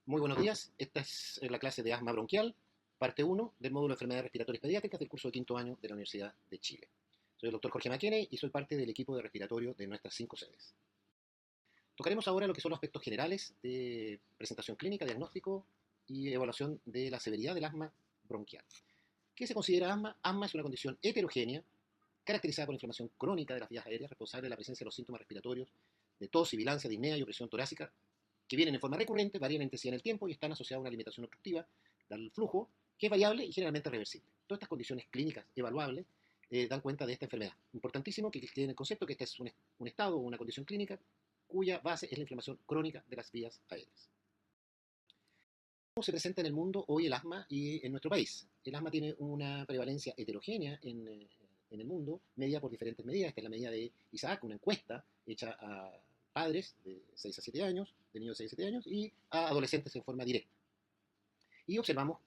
Muy buenos días, esta es la clase de asma bronquial, parte 1 del módulo de enfermedades respiratorias pediátricas del curso de quinto año de la Universidad de Chile. Soy el doctor Jorge McKenney y soy parte del equipo de respiratorio de nuestras 5 sedes. Tocaremos ahora lo que son los aspectos generales de presentación clínica, diagnóstico y evaluación de la severidad del asma bronquial. ¿Qué se considera asma? Asma es una condición heterogénea caracterizada por inflamación crónica de las vías aéreas responsable de la presencia de los síntomas respiratorios de tos, sibilancia, disnea y opresión torácica que vienen en forma recurrente, varían en intensidad en el tiempo y están asociadas a una limitación obstructiva del flujo, que es variable y generalmente reversible. Todas estas condiciones clínicas evaluables dan cuenta de esta enfermedad. Importantísimo que quede en el concepto que este es un estado o una condición clínica cuya base es la inflamación crónica de las vías aéreas. ¿Cómo se presenta en el mundo hoy el asma y en nuestro país? El asma tiene una prevalencia heterogénea en el mundo, medida por diferentes medidas. Esta es la medida de Isaac, una encuesta hecha a padres de 6 a 7 años, de niños de 6 a 7 años, y a adolescentes en forma directa. Y observamos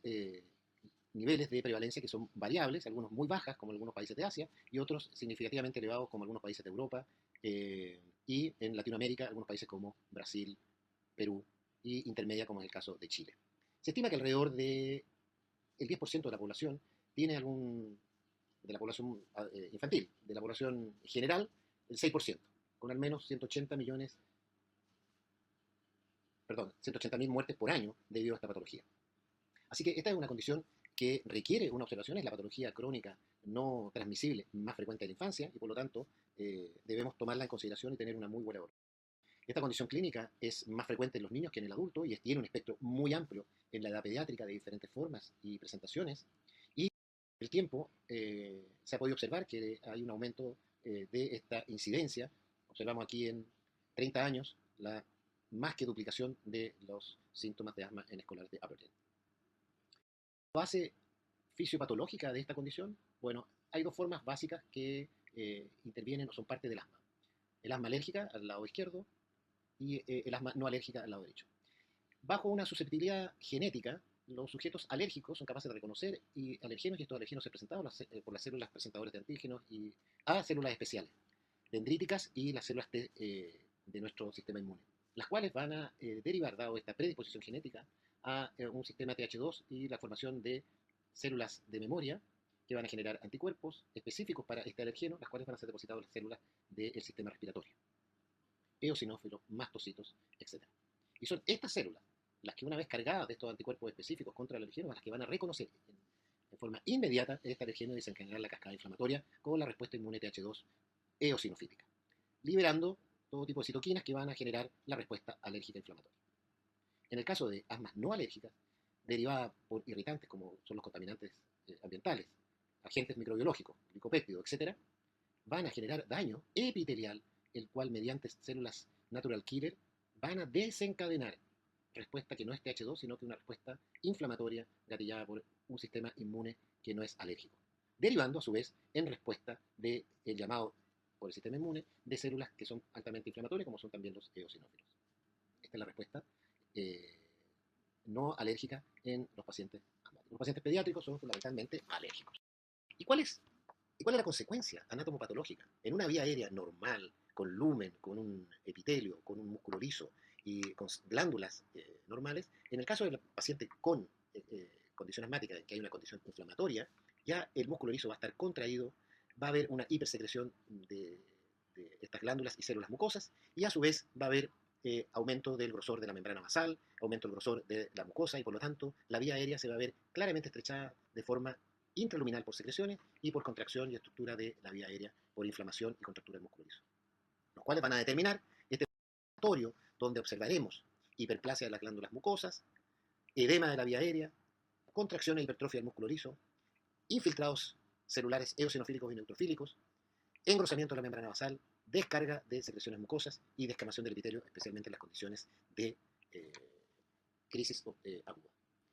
niveles de prevalencia que son variables, algunos muy bajas, como en algunos países de Asia, y otros significativamente elevados, como algunos países de Europa, y en Latinoamérica, algunos países como Brasil, Perú, y intermedia, como en el caso de Chile. Se estima que alrededor del 10% de la población tiene de la población infantil, de la población general, el 6%, con al menos 180.000 muertes por año debido a esta patología. Así que esta es una condición que requiere una observación, es la patología crónica no transmisible más frecuente de la infancia y por lo tanto debemos tomarla en consideración y tener una muy buena evaluación. Esta condición clínica es más frecuente en los niños que en el adulto y tiene un espectro muy amplio en la edad pediátrica de diferentes formas y presentaciones. Y con el tiempo se ha podido observar que hay un aumento de esta incidencia. Observamos aquí en 30 años la más que duplicación de los síntomas de asma en escolares de Aberdeen. La base fisiopatológica de esta condición, bueno, hay dos formas básicas que intervienen o son parte del asma. El asma alérgica al lado izquierdo y el asma no alérgica al lado derecho. Bajo una susceptibilidad genética, los sujetos alérgicos son capaces de reconocer alergenos y estos alergenos se presentados por las células presentadoras de antígenos y a células especiales, dendríticas y las células de nuestro sistema inmune, las cuales van a derivar, dado esta predisposición genética, a un sistema TH2 y la formación de células de memoria que van a generar anticuerpos específicos para este alergeno, las cuales van a ser depositados en las células del sistema respiratorio, eosinófilos, mastocitos, etc. Y son estas células las que una vez cargadas de estos anticuerpos específicos contra el alergeno, las que van a reconocer en forma inmediata este alergeno y desencadenar la cascada inflamatoria con la respuesta inmune TH2 eosinofílica, liberando todo tipo de citoquinas que van a generar la respuesta alérgica inflamatoria. En el caso de asmas no alérgicas, derivadas por irritantes como son los contaminantes ambientales, agentes microbiológicos, glicopéptidos, etc., van a generar daño epitelial, el cual mediante células natural killer van a desencadenar respuesta que no es TH2, sino que una respuesta inflamatoria gatillada por un sistema inmune que no es alérgico, derivando a su vez en respuesta del llamado por el sistema inmune de células que son altamente inflamatorias, como son también los eosinófilos. Esta es la respuesta no alérgica en los pacientes asmáticos. Los pacientes pediátricos son fundamentalmente alérgicos. ¿Y cuál es la consecuencia anatomopatológica? En una vía aérea normal, con lumen, con un epitelio, con un músculo liso y con glándulas normales, en el caso del paciente con condición asmática, en que hay una condición inflamatoria, ya el músculo liso va a estar contraído, va a haber una hipersecreción de estas glándulas y células mucosas, y a su vez va a haber aumento del grosor de la membrana basal, aumento del grosor de la mucosa, y por lo tanto la vía aérea se va a ver claramente estrechada de forma intraluminal por secreciones y por contracción y estructura de la vía aérea por inflamación y contractura del músculo liso, los cuales van a determinar este laboratorio donde observaremos hiperplasia de las glándulas mucosas, edema de la vía aérea, contracción e hipertrofia del músculo liso, infiltrados celulares eosinofílicos y neutrofílicos, engrosamiento de la membrana basal, descarga de secreciones mucosas y descamación del epitelio, especialmente en las condiciones de crisis aguda,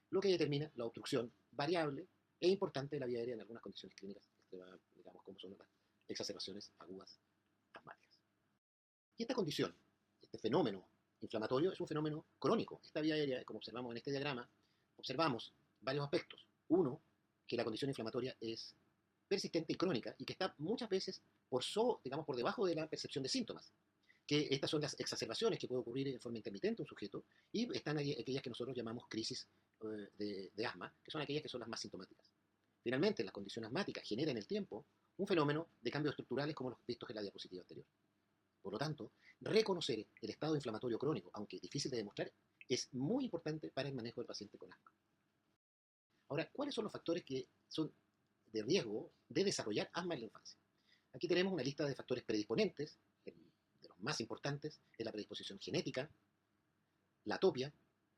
lo que determina la obstrucción variable e importante de la vía aérea en algunas condiciones clínicas extremas, digamos como son las exacerbaciones agudas asmáticas. Y esta condición, este fenómeno inflamatorio, es un fenómeno crónico. Esta vía aérea, como observamos en este diagrama, observamos varios aspectos. Uno, que la condición inflamatoria es persistente y crónica y que está muchas veces por debajo de la percepción de síntomas. que estas son las exacerbaciones que puede ocurrir en forma intermitente un sujeto, y están aquellas que nosotros llamamos crisis de asma, que son aquellas que son las más sintomáticas. Finalmente, la condición asmática genera en el tiempo un fenómeno de cambios estructurales como los vistos en la diapositiva anterior. Por lo tanto, reconocer el estado inflamatorio crónico, aunque difícil de demostrar, es muy importante para el manejo del paciente con asma. Ahora, ¿cuáles son los factores que son de riesgo de desarrollar asma en la infancia? Aquí tenemos una lista de factores predisponentes, de los más importantes es la predisposición genética, la atopia,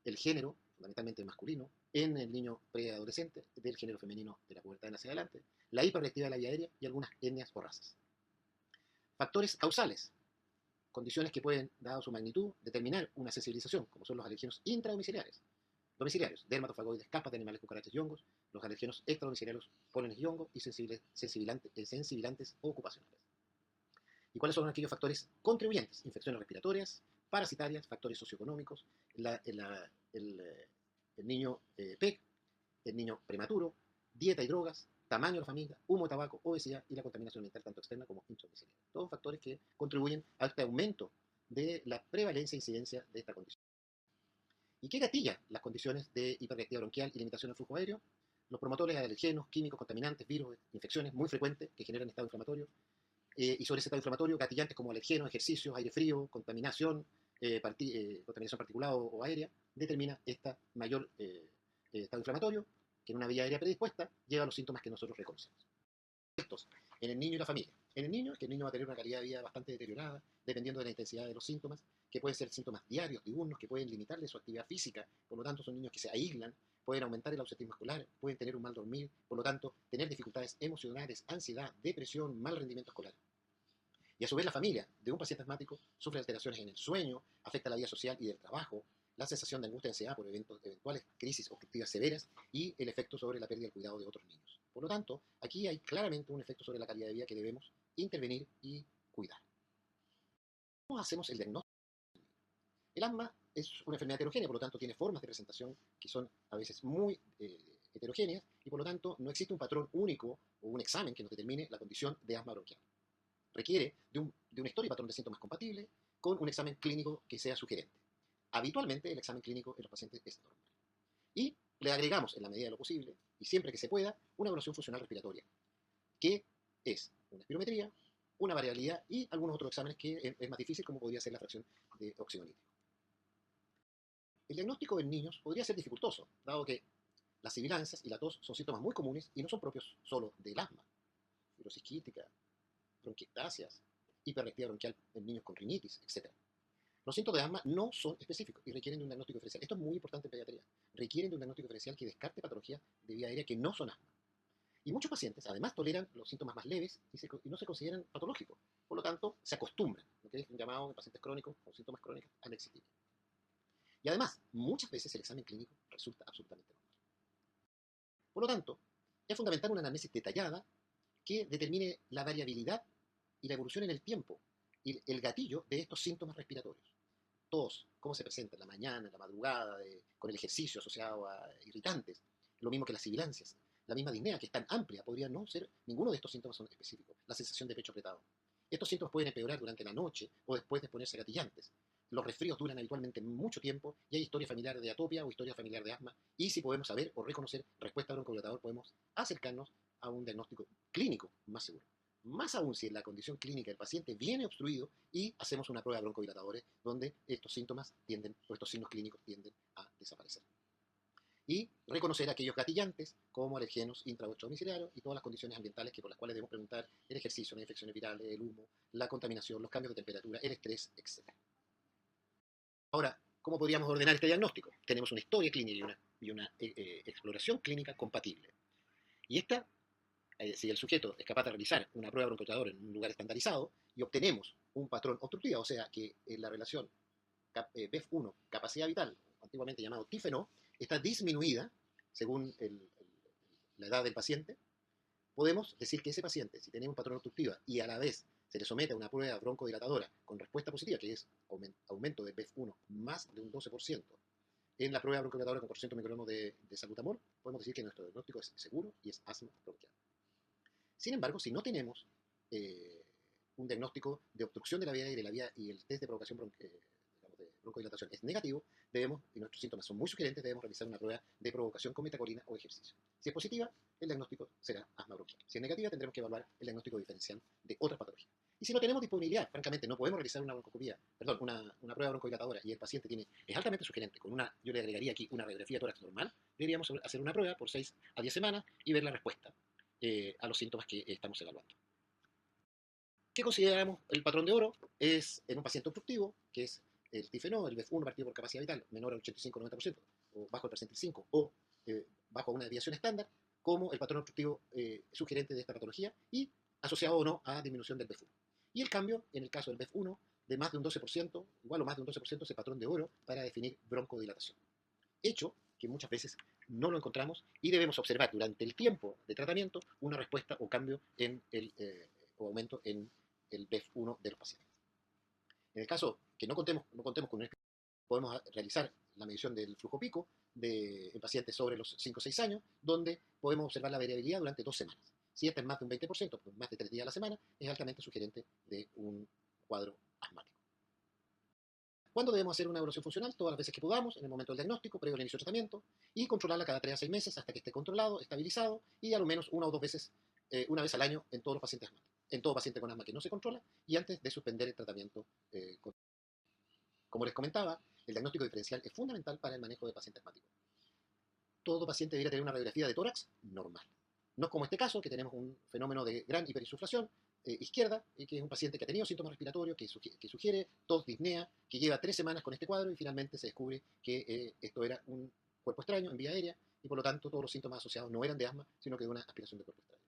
el género, fundamentalmente el masculino, en el niño preadolescente, del género femenino de la pubertad en hacia adelante, la hiperreactividad de la vía aérea y algunas etnias o razas. Factores causales, condiciones que pueden, dado su magnitud, determinar una sensibilización, como son los alergenos intradomiciliares, domiciliarios, dermatofagoides, capas de animales, cucarachas y hongos, los alergenos extradomiciliarios, pólenes y hongos, y sensibilantes ocupacionales. ¿Y cuáles son aquellos factores contribuyentes? Infecciones respiratorias, parasitarias, factores socioeconómicos, el niño PEC, el niño prematuro, dieta y drogas, tamaño de la familia, humo de tabaco, obesidad y la contaminación ambiental tanto externa como intradomiciliaria. Todos factores que contribuyen a este aumento de la prevalencia e incidencia de esta condición. ¿Y qué gatilla las condiciones de hiperreactividad bronquial y limitación del flujo aéreo? Los promotores de alergenos, químicos, contaminantes, virus, infecciones muy frecuentes que generan estado inflamatorio. Y sobre ese estado inflamatorio, gatillantes como alergenos, ejercicios, aire frío, contaminación, contaminación particulada o aérea, determina este mayor estado inflamatorio que en una vía aérea predispuesta lleva a los síntomas que nosotros reconocemos. Estos, en el niño y la familia. En el niño, que el niño va a tener una calidad de vida bastante deteriorada, dependiendo de la intensidad de los síntomas, que pueden ser síntomas diarios, diurnos, que pueden limitarle su actividad física, por lo tanto son niños que se aíslan, pueden aumentar el ausentismo escolar, pueden tener un mal dormir, por lo tanto tener dificultades emocionales, ansiedad, depresión, mal rendimiento escolar. Y a su vez la familia de un paciente asmático sufre alteraciones en el sueño, afecta la vida social y del trabajo, la sensación de angustia y ansiedad por eventuales crisis obstructivas severas y el efecto sobre la pérdida del cuidado de otros niños. Por lo tanto, aquí hay claramente un efecto sobre la calidad de vida que debemos intervenir y cuidar. ¿Cómo hacemos el diagnóstico? El asma es una enfermedad heterogénea, por lo tanto tiene formas de presentación que son a veces muy heterogéneas y por lo tanto no existe un patrón único o un examen que nos determine la condición de asma bronquial. Requiere de una historia y patrón de síntomas compatible con un examen clínico que sea sugerente. Habitualmente el examen clínico en los pacientes es normal. Y le agregamos, en la medida de lo posible, y siempre que se pueda, una evaluación funcional respiratoria, que es una espirometría, una variabilidad y algunos otros exámenes que es más difícil, como podría ser la fracción de óxido nítrico. El diagnóstico en niños podría ser dificultoso, dado que las sibilancias y la tos son síntomas muy comunes y no son propios solo del asma. Fibrosis quística, bronquiectasias, hiperreactividad bronquial en niños con rinitis, etc. Los síntomas de asma no son específicos y requieren de un diagnóstico diferencial. Esto es muy importante en pediatría. Requieren de un diagnóstico diferencial que descarte patologías de vía aérea que no son asma. Y muchos pacientes además toleran los síntomas más leves y no se consideran patológicos. Por lo tanto, se acostumbran, lo que es llamado en pacientes crónicos o síntomas crónicos, al existir. Y además, muchas veces el examen clínico resulta absolutamente normal. Por lo tanto, es fundamental una anamnesis detallada que determine la variabilidad y la evolución en el tiempo y el gatillo de estos síntomas respiratorios. Tos, cómo se presenta en la mañana, en la madrugada, con el ejercicio asociado a irritantes, lo mismo que las sibilancias. La misma disnea, que es tan amplia, podría no ser, ninguno de estos síntomas son específicos. La sensación de pecho apretado. Estos síntomas pueden empeorar durante la noche o después de ponerse gatillantes. Los resfríos duran habitualmente mucho tiempo y hay historia familiar de atopia o historia familiar de asma. Y si podemos saber o reconocer respuesta broncodilatador, podemos acercarnos a un diagnóstico clínico más seguro. Más aún si en la condición clínica del paciente viene obstruido y hacemos una prueba de broncodilatadores donde estos síntomas tienden, o estos signos clínicos tienden a desaparecer. Y reconocer aquellos gatillantes como alergenos intradomiciliarios y todas las condiciones ambientales por las cuales debemos preguntar: el ejercicio, las infecciones virales, el humo, la contaminación, los cambios de temperatura, el estrés, etc. Ahora, ¿cómo podríamos ordenar este diagnóstico? Tenemos una historia clínica y una exploración clínica compatible. Y esta, si el sujeto es capaz de realizar una prueba broncodilatadora en un lugar estandarizado y obtenemos un patrón obstructivo, o sea que la relación BEF1, capacidad vital, antiguamente llamado TIFNO, está disminuida según la edad del paciente, podemos decir que ese paciente, si tenemos un patrón obstructivo y a la vez se le somete a una prueba broncodilatadora con respuesta positiva, que es aumento de BEF1 más de un 12%, en la prueba broncodilatadora con 400 microgramos de salbutamol, podemos decir que nuestro diagnóstico es seguro y es asma bronquial. Sin embargo, si no tenemos un diagnóstico de obstrucción de la vía aérea y el test de provocación digamos, de broncodilatación es negativo, y nuestros síntomas son muy sugerentes, debemos realizar una prueba de provocación con metacolina o ejercicio. Si es positiva, el diagnóstico será asma bronquial. Si es negativa, tendremos que evaluar el diagnóstico diferencial de otras patologías. Y si no tenemos disponibilidad, francamente, no podemos realizar una broncoscopía, perdón, una prueba broncodilatadora y el paciente es altamente sugerente, yo le agregaría aquí una radiografía de tórax normal, deberíamos hacer una prueba por 6 a 10 semanas y ver la respuesta a los síntomas que estamos evaluando. ¿Qué consideramos el patrón de oro? Es en un paciente obstructivo, que es el TIFNO, el BEF1 partido por capacidad vital, menor al 85-90%, o bajo el percentil 5, o bajo una desviación estándar, como el patrón obstructivo sugerente de esta patología y asociado o no a disminución del BEF1. Y el cambio, en el caso del BEF1, de más de un 12%, igual o más de un 12%, es el patrón de oro para definir broncodilatación. Hecho que muchas veces no lo encontramos y debemos observar durante el tiempo de tratamiento una respuesta o cambio o aumento en el BEF1 de los pacientes. En el caso que no contemos con un podemos realizar la medición del flujo pico en pacientes sobre los 5 o 6 años, donde podemos observar la variabilidad durante 2 semanas. Si esta es más de un 20%, más de 3 días a la semana, es altamente sugerente de un cuadro asmático. ¿Cuándo debemos hacer una evaluación funcional? Todas las veces que podamos, en el momento del diagnóstico, previo al inicio del tratamiento, y controlarla cada 3 a 6 meses hasta que esté controlado, estabilizado, y a lo menos una o dos veces, una vez al año en todos los pacientes asmáticos, en todo paciente con asma que no se controla, y antes de suspender el tratamiento. Como les comentaba, el diagnóstico diferencial es fundamental para el manejo de pacientes asmáticos. Todo paciente debería tener una radiografía de tórax normal. No es como este caso, que tenemos un fenómeno de gran hiperinsuflación izquierda, que es un paciente que ha tenido síntomas respiratorios, que sugiere tos, disnea, que lleva 3 semanas con este cuadro y finalmente se descubre que esto era un cuerpo extraño en vía aérea y por lo tanto todos los síntomas asociados no eran de asma, sino que de una aspiración de cuerpo extraño.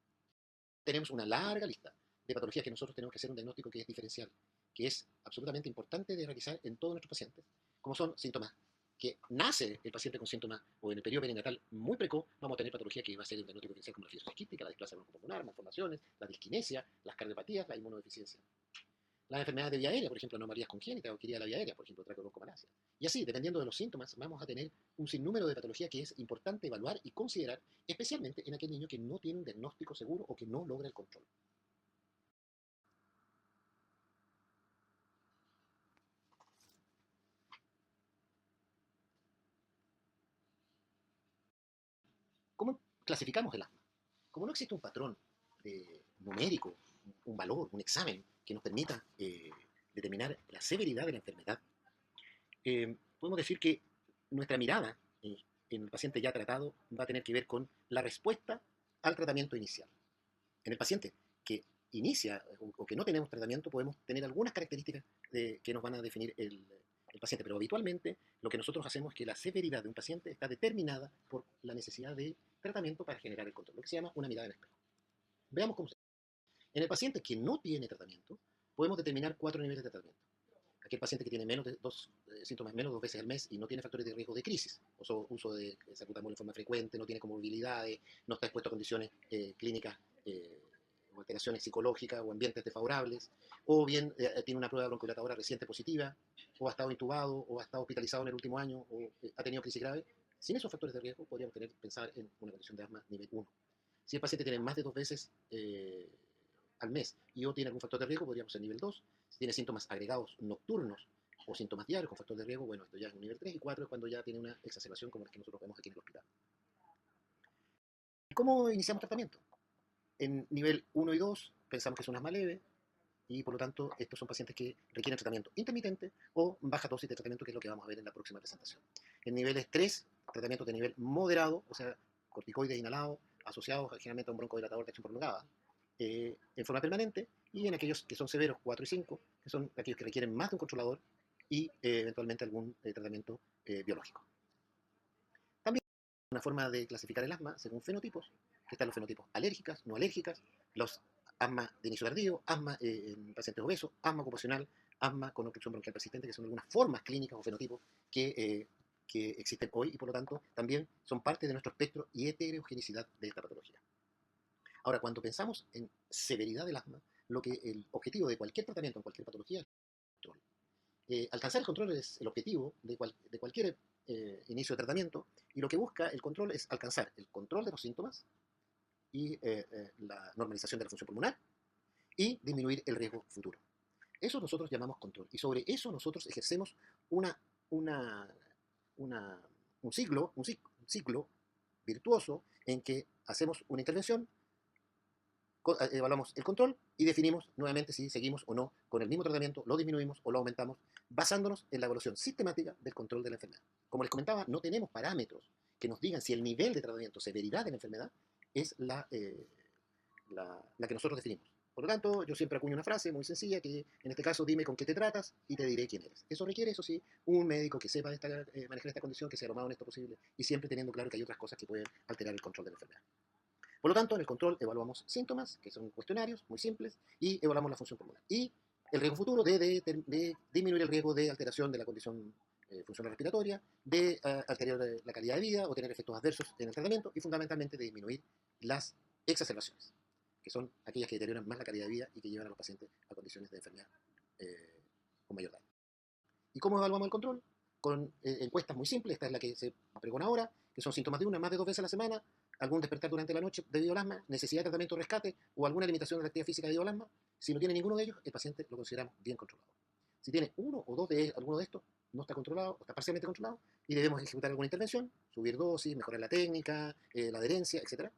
Tenemos una larga lista de patologías que nosotros tenemos que hacer un diagnóstico que es diferencial, que es absolutamente importante de realizar en todos nuestros pacientes, como son síntomas que nace el paciente con síntomas o en el periodo perinatal muy precoz, vamos a tener patología que va a ser un diagnóstico diferencial como la fibrosis quística, la displasia broncopulmonar, malformaciones, la disquinesia, las cardiopatías, la inmunodeficiencia. Las enfermedades de vía aérea, por ejemplo, anomalías congénitas o adquirida de la vía aérea, por ejemplo, traqueobroncomalacea. Y así, dependiendo de los síntomas, vamos a tener un sinnúmero de patologías que es importante evaluar y considerar, especialmente en aquel niño que no tiene un diagnóstico seguro o que no logra el control. ¿Cómo clasificamos el asma? Como no existe un patrón numérico, un valor, un examen que nos permita determinar la severidad de la enfermedad, podemos decir que nuestra mirada en el paciente ya tratado va a tener que ver con la respuesta al tratamiento inicial. En el paciente que inicia o que no tenemos tratamiento, podemos tener algunas características que nos van a definir el paciente, pero habitualmente lo que nosotros hacemos es que la severidad de un paciente está determinada por la necesidad de tratamiento para generar el control, lo que se llama una mirada en espejo. Veamos cómo se hace. En el paciente que no tiene tratamiento, podemos determinar 4 niveles de tratamiento. Aquel paciente que tiene menos de síntomas menos de 2 veces al mes y no tiene factores de riesgo de crisis, uso de salbutamol en forma frecuente, no tiene comorbilidades, no está expuesto a condiciones clínicas o alteraciones psicológicas o ambientes desfavorables, o bien tiene una prueba broncodilatadora reciente positiva, o ha estado intubado, o ha estado hospitalizado en el último año, o ha tenido crisis grave. Sin esos factores de riesgo podríamos pensar en una condición de asma nivel 1. Si el paciente tiene más de 2 veces al mes y o tiene algún factor de riesgo, podríamos ser nivel 2. Si tiene síntomas agregados nocturnos o síntomas diarios con factor de riesgo, bueno, esto ya es un nivel 3 y 4 es cuando ya tiene una exacerbación como la que nosotros vemos aquí en el hospital. ¿Cómo iniciamos tratamiento? En nivel 1 y 2 pensamos que es un asma leve y por lo tanto estos son pacientes que requieren tratamiento intermitente o baja dosis de tratamiento, que es lo que vamos a ver en la próxima presentación. En niveles 3, tratamiento de nivel moderado, o sea, corticoides inhalados asociados generalmente a un broncodilatador de acción prolongada, en forma permanente, y en aquellos que son severos, 4 y 5, que son aquellos que requieren más de un controlador y eventualmente algún tratamiento biológico. También una forma de clasificar el asma según fenotipos, que están los fenotipos alérgicas, no alérgicas, los asma de inicio tardío, asma en pacientes obesos, asma ocupacional, asma con obstrucción bronquial persistente, que son algunas formas clínicas o fenotipos que existen hoy y por lo tanto también son parte de nuestro espectro y heterogenicidad de esta patología. Ahora, cuando pensamos en severidad del asma, el objetivo de cualquier tratamiento en cualquier patología es el control. Alcanzar el control es el objetivo de cualquier inicio de tratamiento, y lo que busca el control es alcanzar el control de los síntomas y la normalización de la función pulmonar y disminuir el riesgo futuro. Eso nosotros llamamos control. Y sobre eso nosotros ejercemos una, una, un ciclo virtuoso en que hacemos una intervención, evaluamos el control y definimos nuevamente si seguimos o no con el mismo tratamiento, lo disminuimos o lo aumentamos, basándonos en la evaluación sistemática del control de la enfermedad. Como les comentaba, no tenemos parámetros que nos digan si el nivel de tratamiento, severidad de la enfermedad, es la que nosotros definimos. Por lo tanto, yo siempre acuño una frase muy sencilla que, en este caso, dime con qué te tratas y te diré quién eres. Eso requiere, eso sí, un médico que sepa manejar esta condición, que sea lo más honesto posible y siempre teniendo claro que hay otras cosas que pueden alterar el control de la enfermedad. Por lo tanto, en el control evaluamos síntomas, que son cuestionarios muy simples, y evaluamos la función pulmonar. Y el riesgo futuro de disminuir el riesgo de alteración de la condición funcional respiratoria, de alterar la calidad de vida o tener efectos adversos en el tratamiento y fundamentalmente de disminuir las exacerbaciones, que son aquellas que deterioran más la calidad de vida y que llevan a los pacientes a condiciones de enfermedad con mayor daño. ¿Y cómo evaluamos el control? Con encuestas muy simples, esta es la que se pregona ahora, que son síntomas de más de 2 veces a la semana, algún despertar durante la noche debido al asma, necesidad de tratamiento o rescate o alguna limitación de la actividad física debido al asma. Si no tiene ninguno de ellos, el paciente lo consideramos bien controlado. Si tiene uno o dos de alguno de estos, no está controlado o está parcialmente controlado y debemos ejecutar alguna intervención, subir dosis, mejorar la técnica, la adherencia, etc.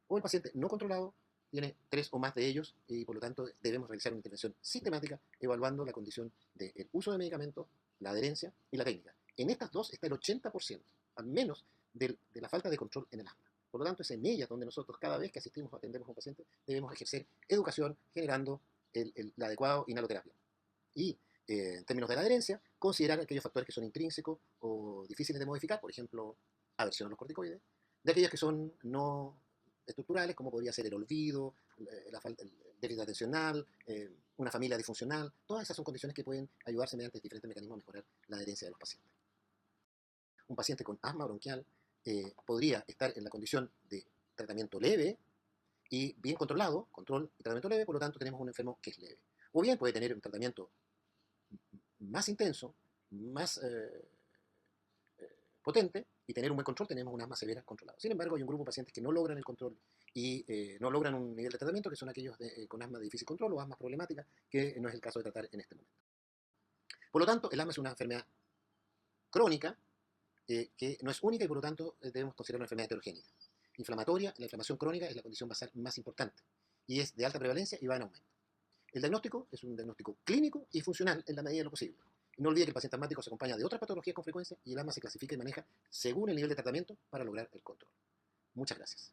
O el paciente no controlado tiene 3 o más de ellos y por lo tanto debemos realizar una intervención sistemática evaluando la condición del uso de medicamentos, la adherencia y la técnica. En estas dos está el 80%, al menos, de la falta de control en el asma. Por lo tanto, es en ellas donde nosotros cada vez que asistimos o atendemos a un paciente debemos ejercer educación generando la adecuada inhaloterapia. Y en términos de la adherencia, considerar aquellos factores que son intrínsecos o difíciles de modificar, por ejemplo, aversión a los corticoides, de aquellos que son no estructurales, como podría ser el olvido, el déficit atencional, una familia disfuncional. Todas esas son condiciones que pueden ayudarse mediante diferentes mecanismos a mejorar la adherencia de los pacientes. Un paciente con asma bronquial podría estar en la condición de tratamiento leve y bien controlado, control y tratamiento leve, por lo tanto tenemos un enfermo que es leve. O bien puede tener un tratamiento más intenso, más potente y tener un buen control, tenemos un asma severa controlado. Sin embargo, hay un grupo de pacientes que no logran el control y no logran un nivel de tratamiento, que son aquellos con asma de difícil control o asma problemática, que no es el caso de tratar en este momento. Por lo tanto, el asma es una enfermedad crónica que no es única y por lo tanto debemos considerar una enfermedad heterogénea. Inflamatoria, la inflamación crónica es la condición basal más importante y es de alta prevalencia y va en aumento. El diagnóstico es un diagnóstico clínico y funcional en la medida de lo posible. Y no olvide que el paciente asmático se acompaña de otras patologías con frecuencia y el asma se clasifica y maneja según el nivel de tratamiento para lograr el control. Muchas gracias.